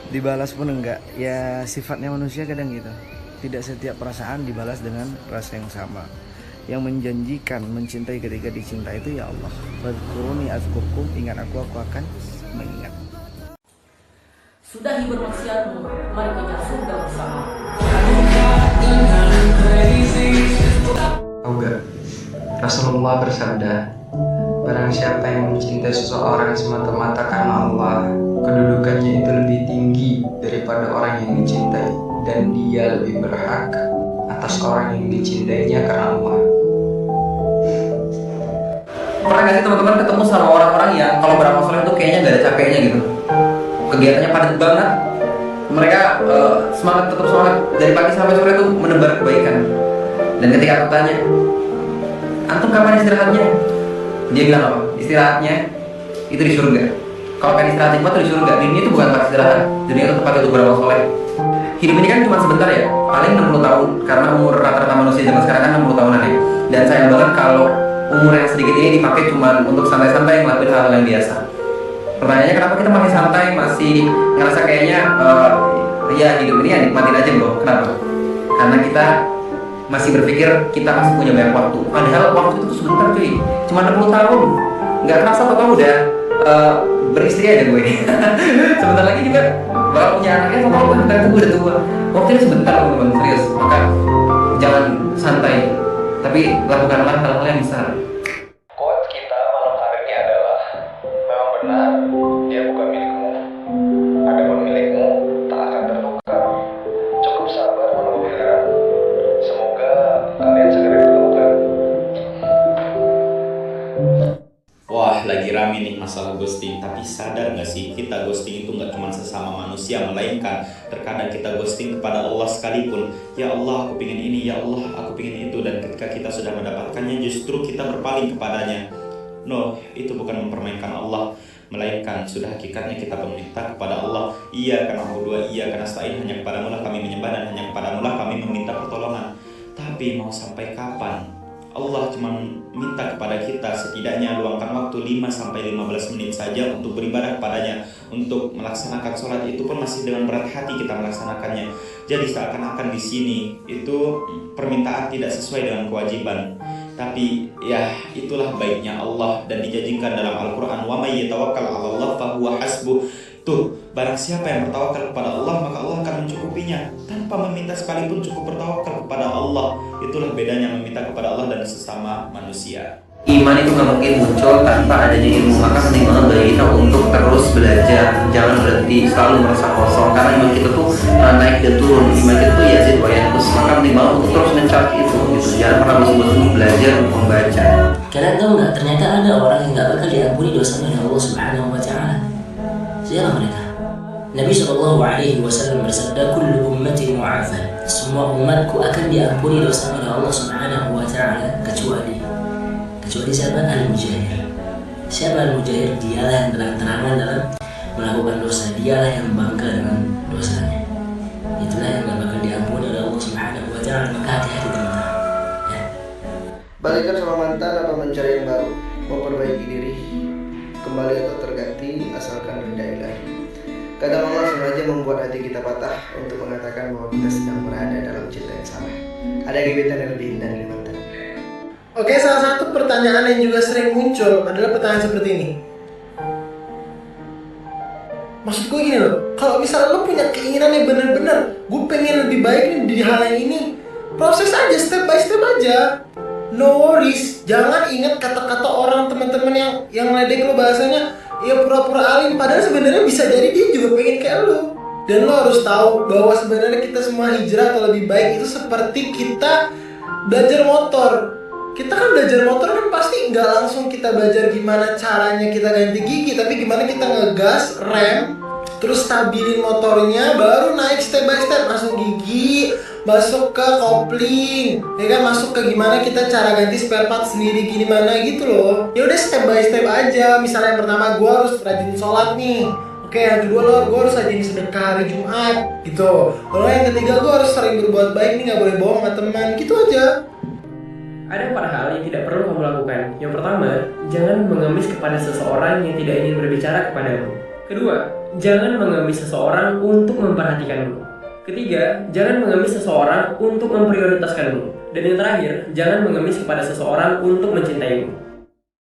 dibalas pun enggak. Ya sifatnya manusia kadang gitu, tidak setiap perasaan dibalas dengan rasa yang sama. Yang menjanjikan mencintai ketika dicinta itu ya Allah, fadhkuruni azkurkum, ingat aku akan mengingat. Sudahi bermaksiatmu, mari kejar surga bersama. Tahu gak? Rasulullah bersabda, barang siapa yang mencintai seseorang semata-mata karena Allah, kedudukannya itu lebih tinggi daripada orang yang dicintai, dan dia lebih berhak atas orang yang dicintainya karena Allah. Pernah gak sih teman-teman ketemu sama orang-orang yang kalau beramal soleh itu kayaknya gak ada capeknya gitu, kegiatannya padat banget, mereka tetap semangat dari pagi sampai sore itu menebar kebaikan. Dan ketika aku tanya, antum kapan istirahatnya? Dia bilang apa? Istirahatnya itu di surga. Kalau kan istirahat hikmah itu di surga. Dunia itu bukan tempat istirahat, dunia itu tempat untuk beramal soleh. Hidup ini kan cuma sebentar ya, paling 60 tahun, karena umur rata-rata manusia zaman sekarang kan 60 tahunan ya. Dan sayang banget kalau umur yang sedikit ini dipakai cuma untuk santai-santai ngelakuin hal-hal yang biasa. Pertanyaannya, kenapa kita masih santai, masih ngerasa kayaknya ya hidup ini ya nikmatin aja bro. Kenapa? Karena kita masih berpikir kita masih punya banyak waktu. Padahal waktu itu sebentar cuy, cuma 60 tahun. Nggak kerasa tau udah beristri aja gue. Sebentar lagi juga bakal punya anaknya, sama gue udah tua. Waktu ini sebentar teman-teman, serius. Maka jangan santai, tapi lakukanlah hal-hal yang besar. Quote kita malam hari ini adalah, memang benar dia bukan milikmu, adapun milikmu tak akan tertukar. Cukup sabar menunggu giliran. Semoga kalian segera ditemukan. Wah, lagi rame nih masalah ghosting. Tapi sadar gak sih, kita ghosting itu gak cuma sesama manusia, melainkan terkadang kita ghosting kepada Allah sekalipun. Ya Allah, aku pengen ini, ya Allah, aku pengen itu. Dan ketika kita sudah mendapatkannya, justru kita berpaling kepadanya. No, itu bukan mempermainkan Allah, melainkan sudah hakikatnya kita meminta kepada Allah. Iya karena berdua, iya karena stain, hanya kepadamu lah kami menyembah dan hanya kepadamu lah kami meminta pertolongan. Tapi mau sampai kapan? Allah cuma minta kepada kita setidaknya luangkan waktu 5-15 menit saja untuk beribadah kepadanya, untuk melaksanakan sholat, itu pun masih dengan berat hati kita melaksanakannya. Jadi seakan-akan di sini itu permintaan tidak sesuai dengan kewajiban. Tapi ya itulah baiknya Allah, dan dijanjikan dalam Al-Quran, wa may yatawakkal 'alallah fahuwa hasbuh. Tuh, barang siapa yang bertawakal kepada Allah, maka Allah akan mencukupinya. Tanpa meminta sekalipun cukup bertawakal kepada Allah. Itulah bedanya meminta kepada Allah dan sesama manusia. Iman itu nggak mungkin muncul tanpa adanya ilmu. Maka penting banget bagi kita untuk terus belajar, jangan berhenti selalu merasa kosong, karena iman kita tuh naik dan turun. Iman kita tuh yazid wa yanqus. Maka penting banget untuk terus mencari itu gitu. Jangan pernah bosan-bosan belajar untuk membaca. Kalian tahu nggak, ternyata ada orang yang nggak bakal diampuni dosanya oleh Allah Subhanahu Wa Taala. Siapa mereka? Nabi Shallallahu Alaihi Wasallam bersabda, "Kullu ummati mu'afan." Semua umatku akan diampuni dosanya oleh Allah Subhanahu Wa Taala kecuali siapa? Al-Mujahir. Siapa Al-Mujahir? Dialah yang terang-terangan dalam melakukan dosa. Dialah yang bangga dengan dosanya. Itulah yang gak bakal diampuni oleh Allah Subhanahu Wa Taala. Maka hati-hati teman-teman. Ya. Balikan sama mantan apa mencari yang baru, memperbaiki diri, kembali atau terganti, asalkan ridha ilahi. Kadang Allah sengaja membuat hati kita patah untuk mengatakan bahwa kita sedang berada dalam cinta yang salah. Ada gebetan yang lebih indah dari mantan. Oke, salah satu pertanyaan yang juga sering muncul adalah pertanyaan seperti ini. Maksud gue gini loh, kalau misalnya lo punya keinginan yang benar-benar, gue pengen lebih baik nih di hal yang ini, proses aja, step by step aja. No worries, jangan ingat kata-kata orang teman-teman yang ledek lo bahasanya, ya pura-pura alim, padahal sebenarnya bisa jadi dia juga pengen kayak lo. Dan lo harus tahu bahwa sebenarnya kita semua hijrah atau lebih baik itu seperti kita belajar motor. Kita kan belajar motor kan pasti nggak langsung kita belajar gimana caranya kita ganti gigi, tapi gimana kita ngegas, rem, terus stabilin motornya, baru naik step by step, masuk gigi, masuk ke kopling, ya kan, masuk ke gimana kita cara ganti spare part sendiri gimana gitu loh. Ya udah step by step aja. Misalnya yang pertama gue harus rajin sholat nih. Oke, yang kedua gue harus rajin sedekah hari Jumat gitu. Lalu yang ketiga gue harus sering berbuat baik nih, nggak boleh bohong sama teman, gitu aja. Ada 4 hal yang tidak perlu kamu lakukan. Yang pertama, jangan mengemis kepada seseorang yang tidak ingin berbicara kepadamu. Kedua, jangan mengemis seseorang untuk memperhatikanmu. Ketiga, jangan mengemis seseorang untuk memprioritaskanmu. Dan yang terakhir, jangan mengemis kepada seseorang untuk mencintaimu.